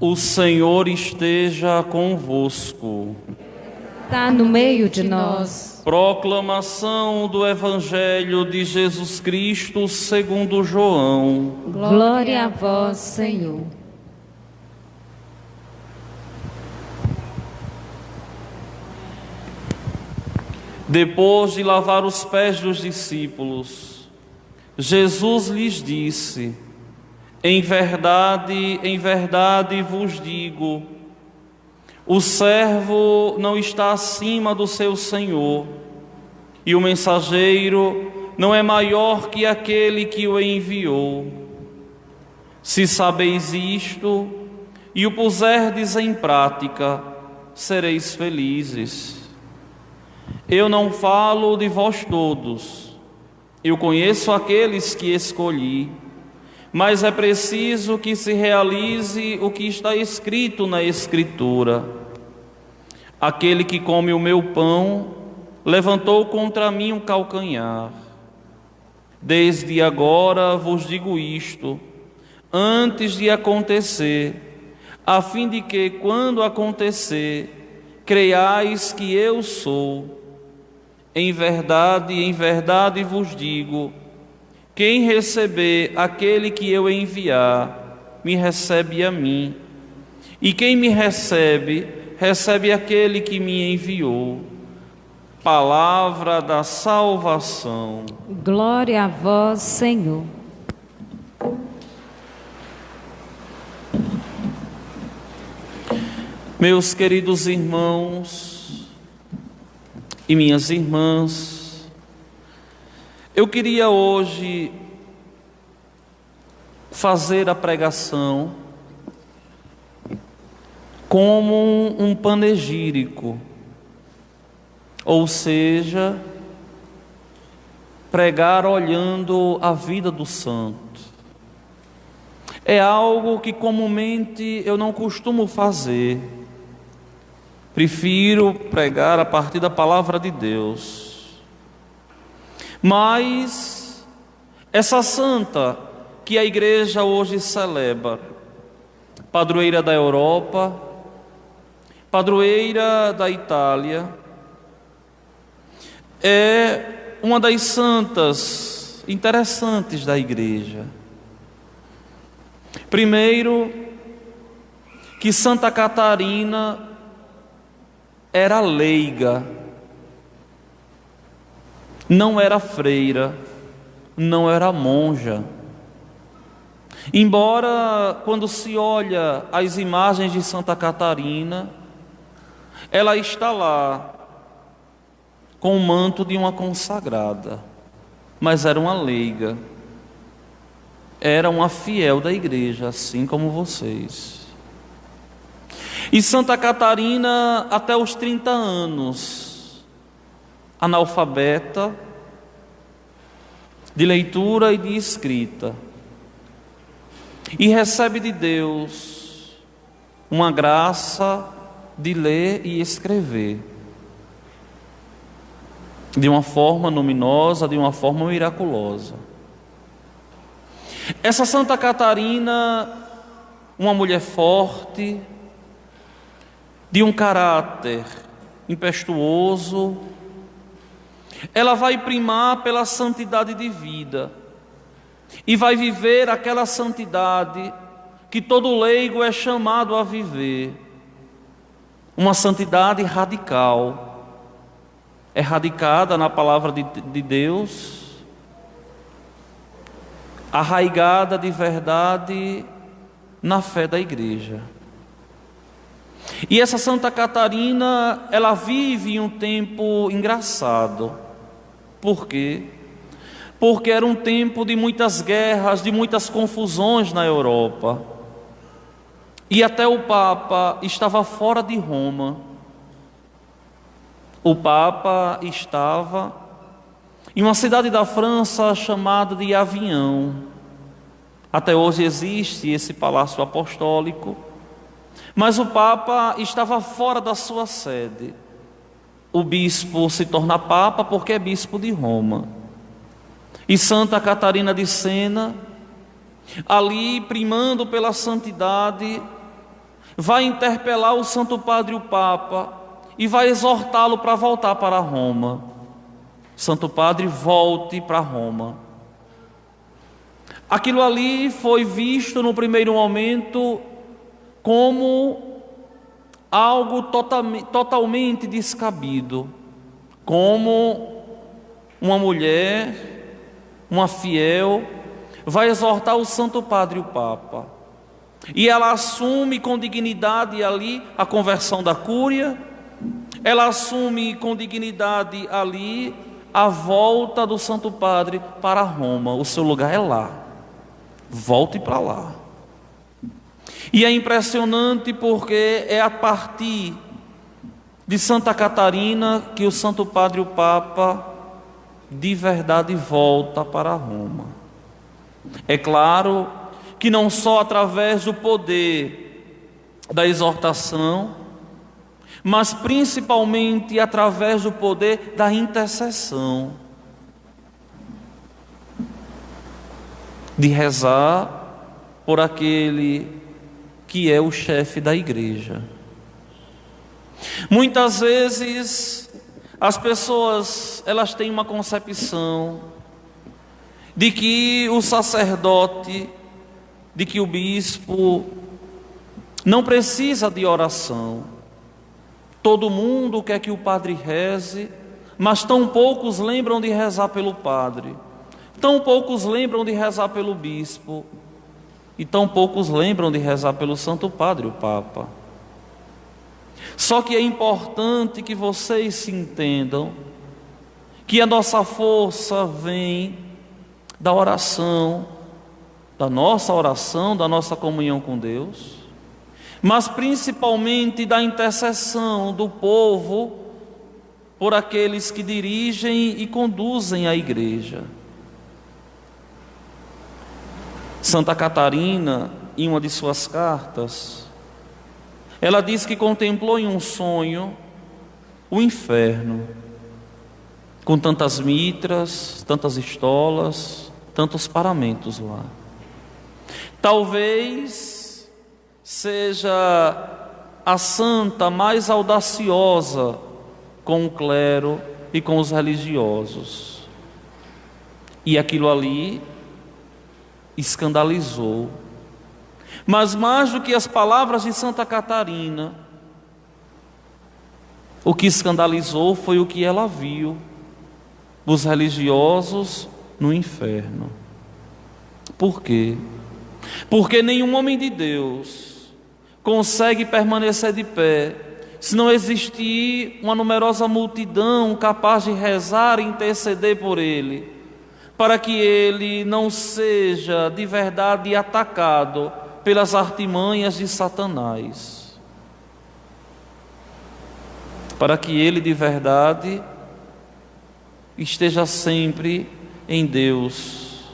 O Senhor esteja convosco. Está no meio de nós. Proclamação do Evangelho de Jesus Cristo segundo João. Glória a vós, Senhor. Depois de lavar os pés dos discípulos, Jesus lhes disse: em verdade vos digo, o servo não está acima do seu senhor, e o mensageiro não é maior que aquele que o enviou. Se sabeis isto e o puserdes em prática, sereis felizes. Eu não falo de vós todos, eu conheço aqueles que escolhi, mas é preciso que se realize o que está escrito na Escritura. Aquele que come o meu pão levantou contra mim um calcanhar. Desde agora vos digo isto, antes de acontecer, a fim de que, quando acontecer, creiais que eu sou. Em verdade vos digo, quem receber aquele que eu enviar, me recebe a mim. E quem me recebe, recebe aquele que me enviou. Palavra da salvação. Glória a vós, Senhor. Meus queridos irmãos e minhas irmãs, eu queria hoje fazer a pregação como um panegírico, ou seja, pregar olhando a vida do santo. É algo que comumente eu não costumo fazer. Prefiro pregar a partir da palavra de Deus. Mas essa santa que a igreja hoje celebra, padroeira da Europa, padroeira da Itália, é uma das santas interessantes da igreja. Primeiro, que Santa Catarina era leiga, não era freira, não era monja. Embora, quando se olha as imagens de Santa Catarina, ela está lá com o manto de uma consagrada, mas era uma leiga, era uma fiel da igreja, assim como vocês. E Santa Catarina, até os 30 anos, analfabeta de leitura e de escrita, e recebe de Deus uma graça de ler e escrever de uma forma luminosa, de uma forma miraculosa. Essa Santa Catarina, uma mulher forte, de um caráter impetuoso, ela vai primar pela santidade de vida e vai viver aquela santidade que todo leigo é chamado a viver, uma santidade radical, é radicada na palavra de Deus, arraigada de verdade na fé da igreja. E essa Santa Catarina, ela vive um tempo engraçado. Por quê? Porque era um tempo de muitas guerras, de muitas confusões na Europa. E até o Papa estava fora de Roma. O Papa estava em uma cidade da França chamada de Avignon. Até hoje existe esse palácio apostólico. Mas o Papa estava fora da sua sede. O bispo se torna Papa porque é bispo de Roma. E Santa Catarina de Sena, ali primando pela santidade, vai interpelar o Santo Padre, o Papa, e vai exortá-lo para voltar para Roma. Santo Padre, volte para Roma. Aquilo ali foi visto no primeiro momento como algo totalmente descabido, como uma mulher, uma fiel, vai exortar o Santo Padre, o Papa, e ela assume com dignidade ali a conversão da cúria, ela assume com dignidade ali a volta do Santo Padre para Roma. O seu lugar é lá, volte para lá. E é impressionante porque é a partir de Santa Catarina que o Santo Padre, o Papa, de verdade volta para Roma. É claro que não só através do poder da exortação, mas principalmente através do poder da intercessão, de rezar por aquele que é o chefe da igreja. Muitas vezes as pessoas, elas têm uma concepção de que o sacerdote, de que o bispo não precisa de oração. Todo mundo quer que o padre reze, mas tão poucos lembram de rezar pelo padre, tão poucos lembram de rezar pelo bispo, e tão poucos lembram de rezar pelo Santo Padre, o Papa. Só que é importante que vocês se entendam que a nossa força vem da oração, da nossa comunhão com Deus, mas principalmente da intercessão do povo por aqueles que dirigem e conduzem a igreja. Santa Catarina, em uma de suas cartas, ela diz que contemplou em um sonho o inferno, com tantas mitras, tantas estolas, tantos paramentos lá. Talvez seja a santa mais audaciosa com o clero e com os religiosos. E aquilo ali escandalizou. Mas mais do que as palavras de Santa Catarina, o que escandalizou foi o que ela viu, os religiosos no inferno. Por quê? Porque nenhum homem de Deus consegue permanecer de pé se não existir uma numerosa multidão capaz de rezar e interceder por ele, para que ele não seja de verdade atacado pelas artimanhas de Satanás, para que ele de verdade esteja sempre em Deus.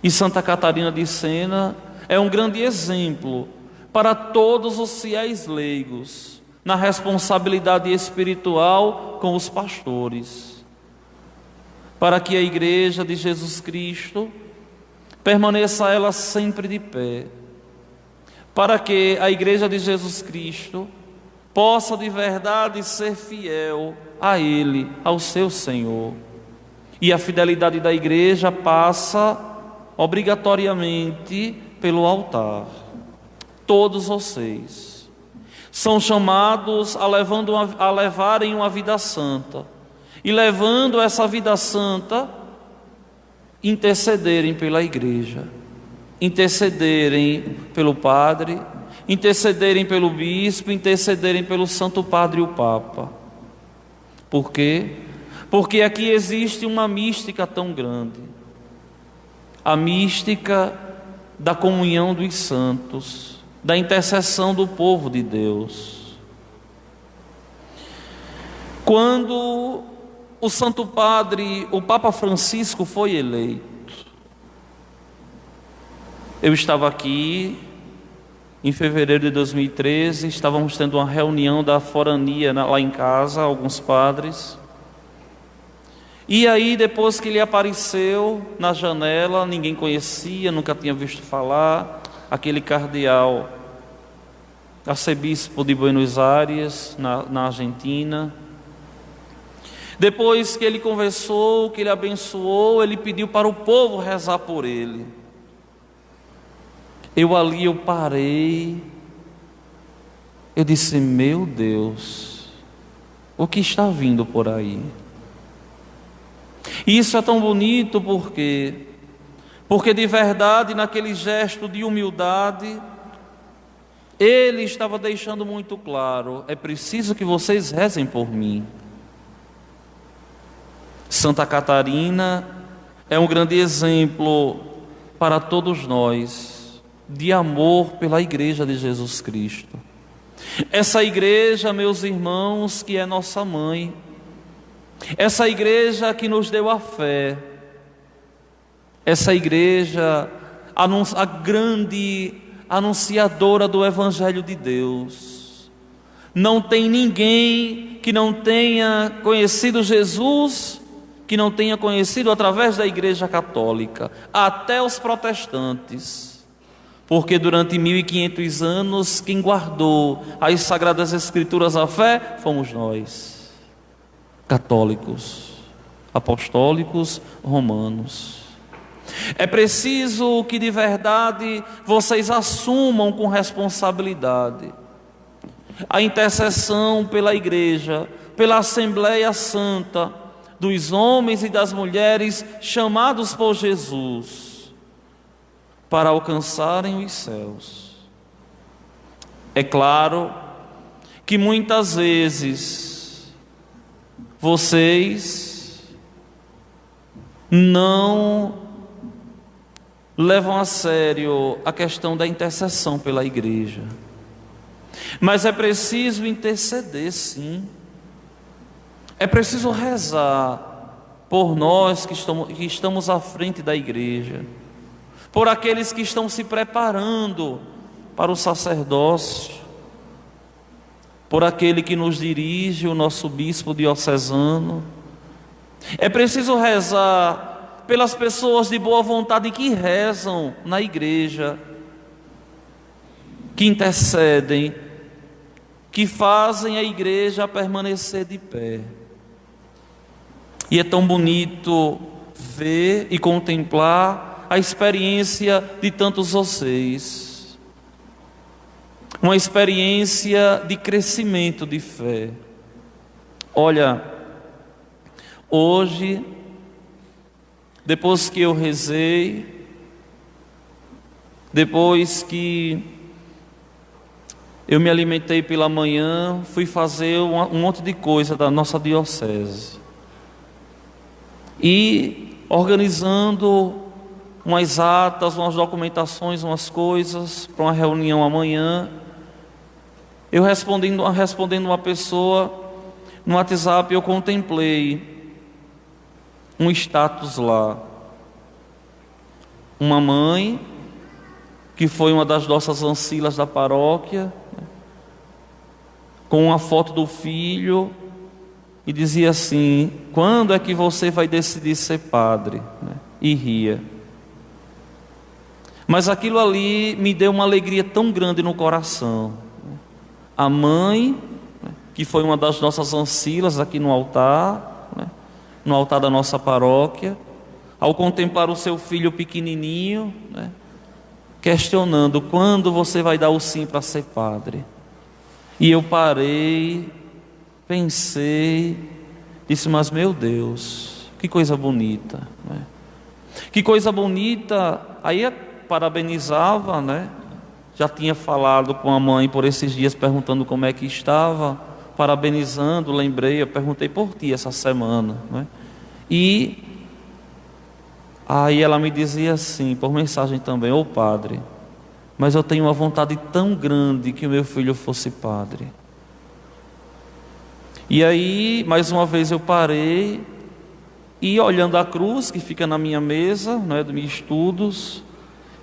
E Santa Catarina de Sena é um grande exemplo para todos os fiéis leigos na responsabilidade espiritual com os pastores, para que a Igreja de Jesus Cristo permaneça ela sempre de pé, para que a Igreja de Jesus Cristo possa de verdade ser fiel a Ele, ao seu Senhor. E a fidelidade da Igreja passa obrigatoriamente pelo altar. Todos vocês são chamados a levarem uma vida santa, e levando essa vida santa, intercederem pela igreja, intercederem pelo padre, intercederem pelo bispo, intercederem pelo Santo Padre e o Papa. Por quê? Porque aqui existe uma mística tão grande, a mística da comunhão dos santos, da intercessão do povo de Deus. Quando o Santo Padre, o Papa Francisco, foi eleito, eu estava aqui em fevereiro de 2013, estávamos tendo uma reunião da forania lá em casa, alguns padres, e aí depois que ele apareceu na janela, ninguém conhecia, nunca tinha visto falar, aquele cardeal arcebispo de Buenos Aires, na Argentina. Depois que ele conversou, que ele abençoou, ele pediu para o povo rezar por ele. Eu parei, eu disse: meu Deus, o que está vindo por aí? E isso é tão bonito porque de verdade, naquele gesto de humildade, ele estava deixando muito claro: é preciso que vocês rezem por mim. Santa Catarina é um grande exemplo para todos nós de amor pela Igreja de Jesus Cristo. Essa igreja, meus irmãos, que é nossa mãe, essa igreja que nos deu a fé, essa igreja, a grande anunciadora do Evangelho de Deus. Não tem ninguém que não tenha conhecido Jesus, que não tenha conhecido através da Igreja Católica, até os protestantes, porque durante 1500 anos quem guardou as Sagradas Escrituras à fé fomos nós, católicos, apostólicos, romanos. É preciso que de verdade vocês assumam com responsabilidade a intercessão pela Igreja, pela Assembleia Santa, dos homens e das mulheres chamados por Jesus para alcançarem os céus. É claro que muitas vezes vocês não levam a sério a questão da intercessão pela igreja, mas é preciso interceder, sim. É preciso rezar por nós que estamos à frente da igreja, por aqueles que estão se preparando para o sacerdócio, por aquele que nos dirige, o nosso bispo diocesano. É preciso rezar pelas pessoas de boa vontade que rezam na igreja, que intercedem, que fazem a igreja permanecer de pé. E é tão bonito ver e contemplar a experiência de tantos vocês, uma experiência de crescimento de fé. Olha, hoje, depois que eu rezei, depois que eu me alimentei pela manhã, fui fazer um monte de coisa da nossa diocese. E organizando umas atas, umas documentações, umas coisas para uma reunião amanhã, eu respondendo uma pessoa no WhatsApp, eu contemplei um status lá. Uma mãe, que foi uma das nossas ancilas da paróquia, com uma foto do filho, e dizia assim: quando é que você vai decidir ser padre? E ria. Mas aquilo ali me deu uma alegria tão grande no coração. A mãe, que foi uma das nossas ancilas aqui no altar da nossa paróquia, ao contemplar o seu filho pequenininho, questionando: quando você vai dar o sim para ser padre? E eu parei, pensei, disse: mas meu Deus, que coisa bonita, que coisa bonita. Aí parabenizava, já tinha falado com a mãe por esses dias, perguntando como é que estava, parabenizando, lembrei, eu perguntei por ti essa semana, e aí ela me dizia assim, por mensagem também: ô padre, mas eu tenho uma vontade tão grande que o meu filho fosse padre. E aí, mais uma vez eu parei, e olhando a cruz que fica na minha mesa, dos meus estudos,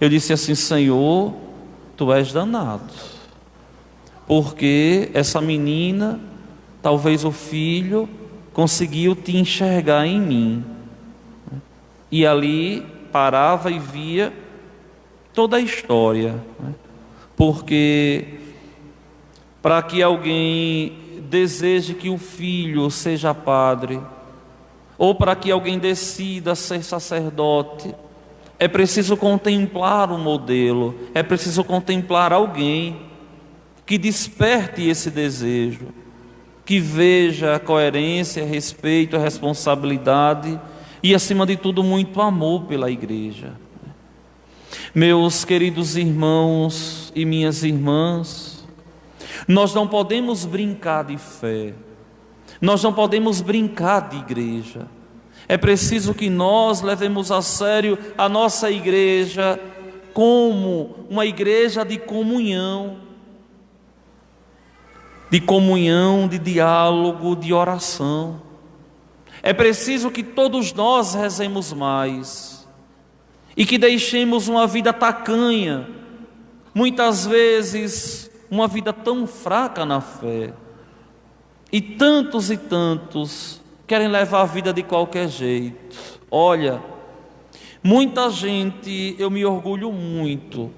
eu disse assim: Senhor, Tu és danado, porque essa menina, talvez o filho, conseguiu te enxergar em mim, e ali parava e via toda a história, porque para que alguém deseje que o filho seja padre, ou para que alguém decida ser sacerdote, é preciso contemplar um modelo, é preciso contemplar alguém que desperte esse desejo, que veja a coerência, respeito, a responsabilidade e, acima de tudo, muito amor pela igreja. Meus queridos irmãos e minhas irmãs, nós não podemos brincar de fé, nós não podemos brincar de igreja. É preciso que nós levemos a sério a nossa igreja como uma igreja de comunhão, de diálogo, de oração. É preciso que todos nós rezemos mais e que deixemos uma vida tacanha, muitas vezes uma vida tão fraca na fé. E tantos querem levar a vida de qualquer jeito. Olha, muita gente, eu me orgulho muito,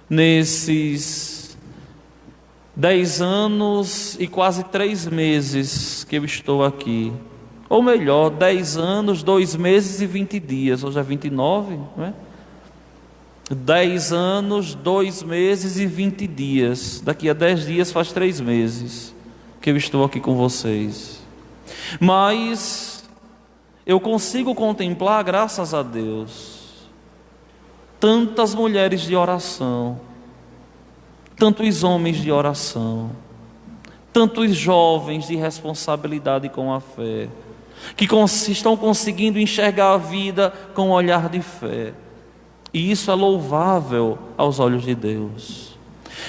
nesses 10 anos e quase 3 meses que eu estou aqui, ou melhor, 10 anos, 2 meses e 20 dias, hoje é 29, não é? 10 anos, 2 meses e 20 dias, daqui a 10 dias faz 3 meses que eu estou aqui com vocês. Mas eu consigo contemplar, graças a Deus, tantas mulheres de oração, tantos homens de oração, tantos jovens de responsabilidade com a fé, que estão conseguindo enxergar a vida com um olhar de fé. E isso é louvável aos olhos de Deus.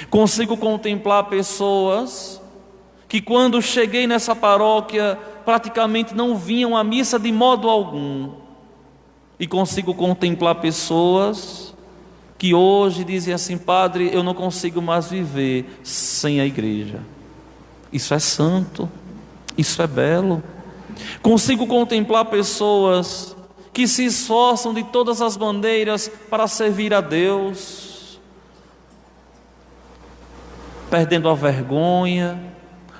Consigo contemplar pessoas que, quando cheguei nessa paróquia, praticamente não vinham à missa de modo algum. E consigo contemplar pessoas que hoje dizem assim: padre, eu não consigo mais viver sem a igreja. Isso é santo, isso é belo. Consigo contemplar pessoas que se esforçam de todas as maneiras para servir a Deus, perdendo a vergonha,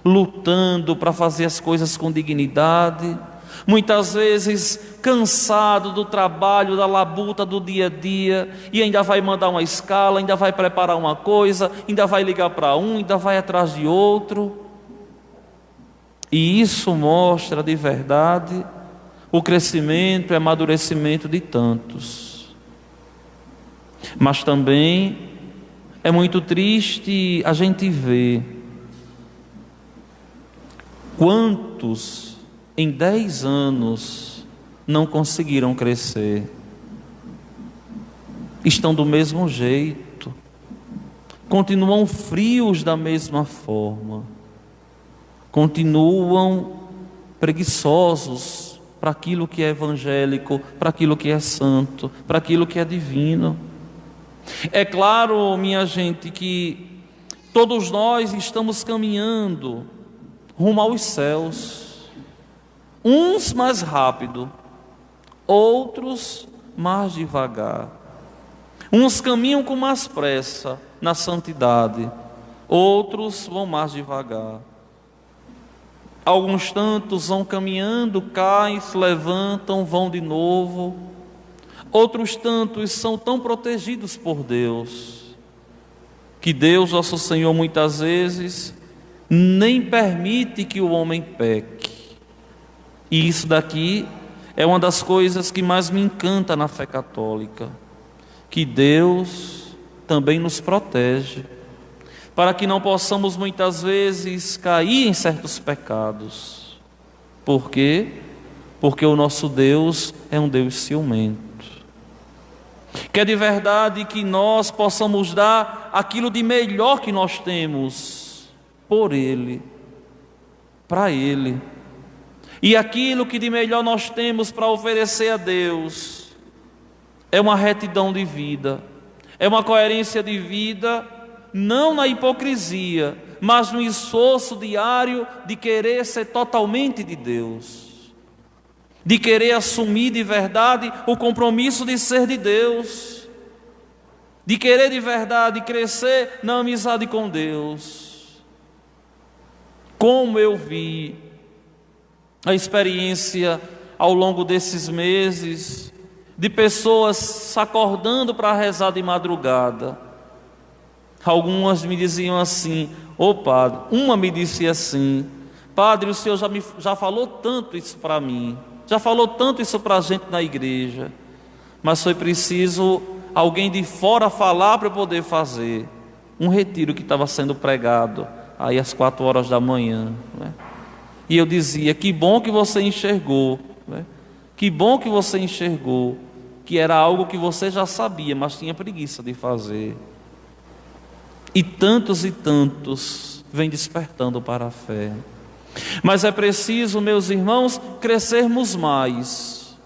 lutando para fazer as coisas com dignidade, muitas vezes cansado do trabalho, da labuta do dia a dia, e ainda vai mandar uma escala, ainda vai preparar uma coisa, ainda vai ligar para um, ainda vai atrás de outro. E isso mostra de verdade o crescimento e amadurecimento de tantos. Mas também é muito triste a gente ver quantos em 10 anos não conseguiram crescer, estão do mesmo jeito, continuam frios da mesma forma, continuam preguiçosos para aquilo que é evangélico, para aquilo que é santo, para aquilo que é divino. É claro, minha gente, que todos nós estamos caminhando rumo aos céus, uns mais rápido, outros mais devagar. Uns caminham com mais pressa na santidade, outros vão mais devagar. Alguns tantos vão caminhando, caem, se levantam, vão de novo. Outros tantos são tão protegidos por Deus, que Deus, nosso Senhor, muitas vezes nem permite que o homem peque. E isso daqui é uma das coisas que mais me encanta na fé católica, que Deus também nos protege, para que não possamos muitas vezes cair em certos pecados. Por quê? Porque o nosso Deus é um Deus ciumento. Quer de verdade que nós possamos dar aquilo de melhor que nós temos por Ele, para Ele. E aquilo que de melhor nós temos para oferecer a Deus é uma retidão de vida, é uma coerência de vida, não na hipocrisia, mas no esforço diário de querer ser totalmente de Deus, de querer assumir de verdade o compromisso de ser de Deus, de querer de verdade crescer na amizade com Deus. Como eu vi a experiência ao longo desses meses de pessoas se acordando para rezar de madrugada. Algumas me diziam assim: ô padre, uma me disse assim: padre, o senhor já falou tanto isso para mim, já falou tanto isso para a gente na igreja, mas foi preciso alguém de fora falar para eu poder fazer. Um retiro que estava sendo pregado aí às 4 horas da manhã, né? E eu dizia: que bom que você enxergou, né? Que bom que você enxergou que era algo que você já sabia, mas tinha preguiça de fazer. E tantos vêm despertando para a fé. Mas é preciso, meus irmãos, crescermos mais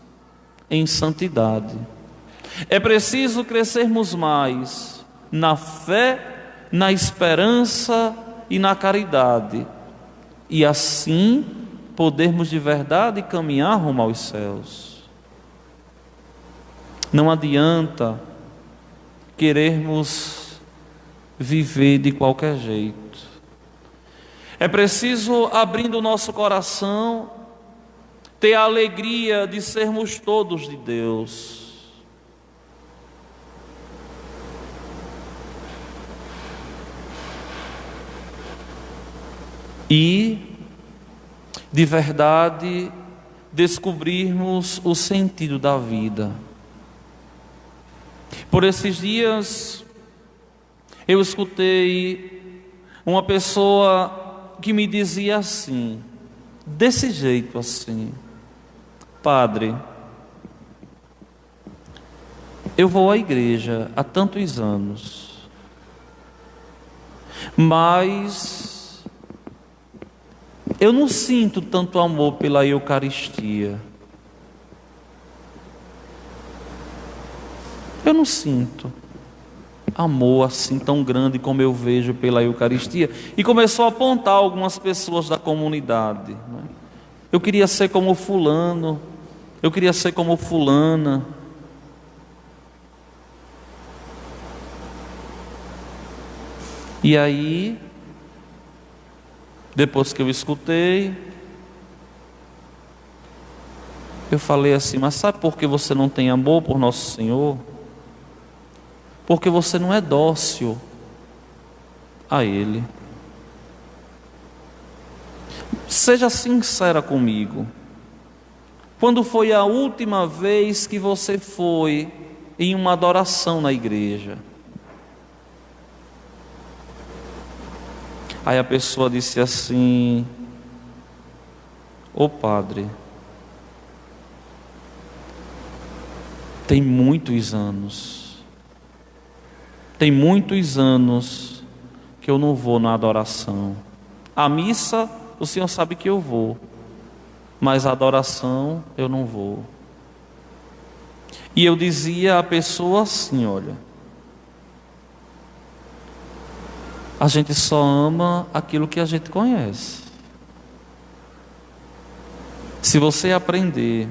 em santidade. É preciso crescermos mais na fé, na esperança e na caridade. E assim podermos de verdade caminhar rumo aos céus. Não adianta querermos viver de qualquer jeito. É preciso, abrindo o nosso coração, ter a alegria de sermos todos de Deus. E, de verdade, descobrirmos o sentido da vida. Por esses dias, eu escutei uma pessoa que me dizia assim, desse jeito assim: padre, eu vou à igreja há tantos anos, mas eu não sinto tanto amor pela Eucaristia. Eu não sinto amor assim tão grande como eu vejo pela Eucaristia. E começou a apontar algumas pessoas da comunidade, né? Eu queria ser como fulano, eu queria ser como fulana. E aí, depois que eu escutei, eu falei assim: mas sabe por que você não tem amor por Nosso Senhor? Porque você não é dócil a Ele. Seja sincera comigo. Quando foi a última vez que você foi em uma adoração na igreja? Aí a pessoa disse assim: ô padre, tem muitos anos que eu não vou na adoração. A missa, o senhor sabe que eu vou, mas a adoração eu não vou. E eu dizia à pessoa assim: olha, a gente só ama aquilo que a gente conhece. Se você aprender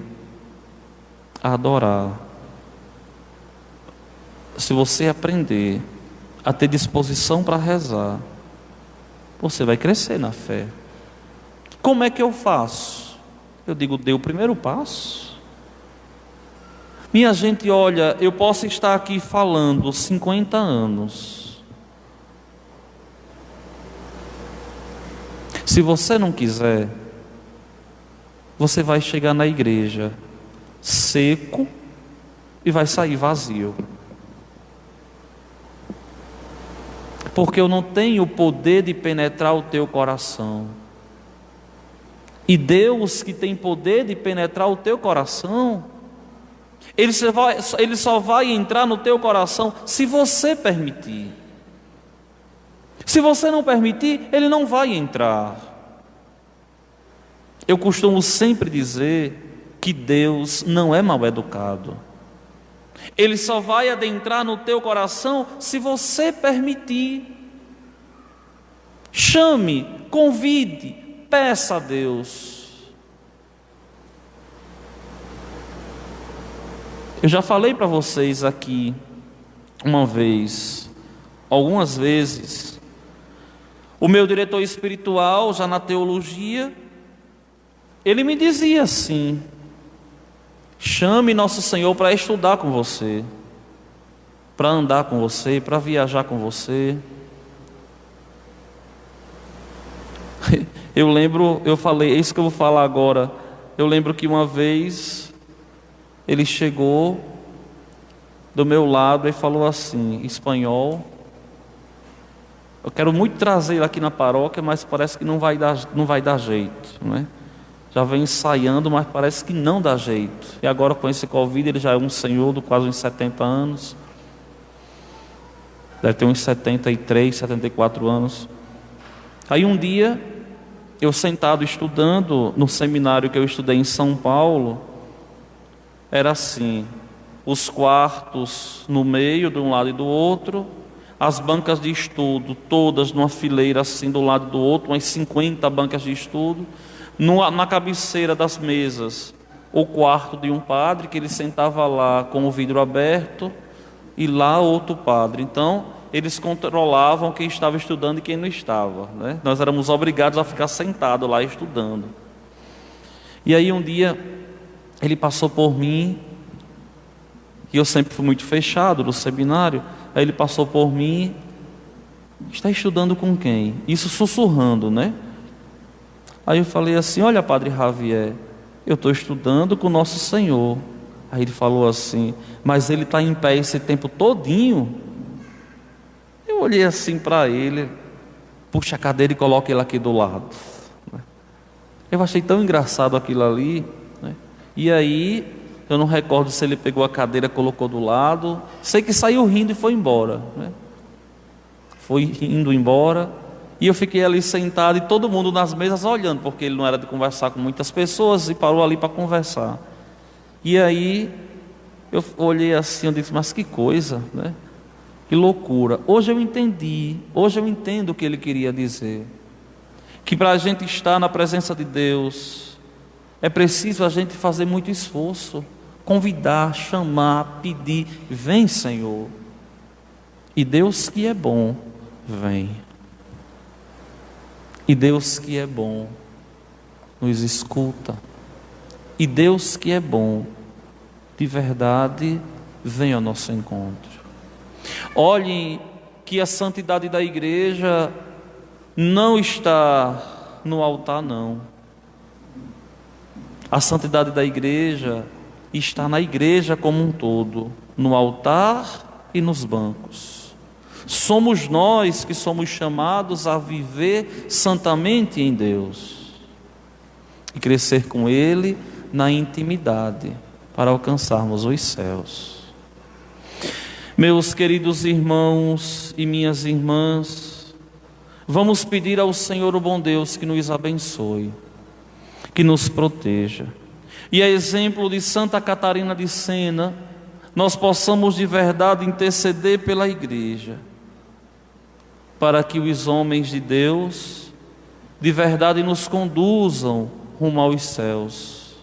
a adorar, se você aprender a ter disposição para rezar, você vai crescer na fé. Como é que eu faço? Eu digo: dê o primeiro passo. Minha gente, olha, eu posso estar aqui falando 50 anos. Se você não quiser, você vai chegar na igreja seco e vai sair vazio. Porque eu não tenho o poder de penetrar o teu coração. E Deus, que tem poder de penetrar o teu coração, Ele só vai entrar no teu coração se você permitir. Se você não permitir, Ele não vai entrar. Eu costumo sempre dizer que Deus não é mal educado. Ele só vai adentrar no teu coração se você permitir. Chame, convide, peça a Deus. Eu já falei para vocês aqui uma vez, algumas vezes, O meu diretor espiritual, já na teologia, ele me dizia assim: chame Nosso Senhor para estudar com você, para andar com você, para viajar com você. Eu lembro, eu falei, é isso que eu vou falar agora. Eu lembro que uma vez ele chegou do meu lado e falou assim, em espanhol: eu quero muito trazer ele aqui na paróquia, mas parece que não vai dar jeito, não é? Já vem ensaiando, mas parece que não dá jeito. E agora com esse Covid, ele já é um senhor de quase uns 70 anos. Deve ter uns 73, 74 anos. Aí um dia, eu sentado estudando no seminário que eu estudei em São Paulo, era assim: os quartos no meio, de um lado e do outro, as bancas de estudo todas numa fileira assim do lado do outro, umas 50 bancas de estudo. Na cabeceira das mesas, o quarto de um padre, que ele sentava lá com o vidro aberto, e lá outro padre. Então, eles controlavam quem estava estudando e quem não estava, né? Nós éramos obrigados a ficar sentados lá estudando. E aí um dia, ele passou por mim, e eu sempre fui muito fechado no seminário. Aí ele passou por mim: está estudando com quem? Isso sussurrando, né? Aí eu falei assim: olha, Padre Javier, eu estou estudando com Nosso Senhor. Aí ele falou assim: mas ele está em pé esse tempo todinho? Eu olhei assim para ele: puxa a cadeira e coloca ele aqui do lado. Eu achei tão engraçado aquilo ali, né? E aí, eu não recordo se ele pegou a cadeira, colocou do lado. Sei que saiu rindo e foi embora, né? Foi indo embora. E eu fiquei ali sentado e todo mundo nas mesas olhando, porque ele não era de conversar com muitas pessoas, e parou ali para conversar. E aí eu olhei assim, eu disse: mas que coisa, né? Que loucura. Hoje eu entendo o que ele queria dizer. Que para a gente estar na presença de Deus, é preciso a gente fazer muito esforço, convidar, chamar, pedir: vem, Senhor. E Deus que é bom, vem. E Deus que é bom, nos escuta. E Deus que é bom, de verdade, vem ao nosso encontro. Olhem que a santidade da igreja não está no altar, não. A santidade da igreja está na igreja como um todo, no altar e nos bancos. Somos nós que somos chamados a viver santamente em Deus e crescer com Ele na intimidade para alcançarmos os céus. Meus queridos irmãos e minhas irmãs, vamos pedir ao Senhor, o bom Deus, que nos abençoe, que nos proteja, e a exemplo de Santa Catarina de Sena, nós possamos de verdade interceder pela igreja, para que os homens de Deus de verdade nos conduzam rumo aos céus,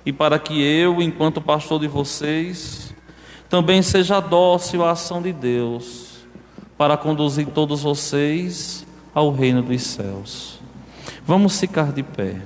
e para que eu, enquanto pastor de vocês, também seja dócil à ação de Deus, para conduzir todos vocês ao reino dos céus. Vamos ficar de pé.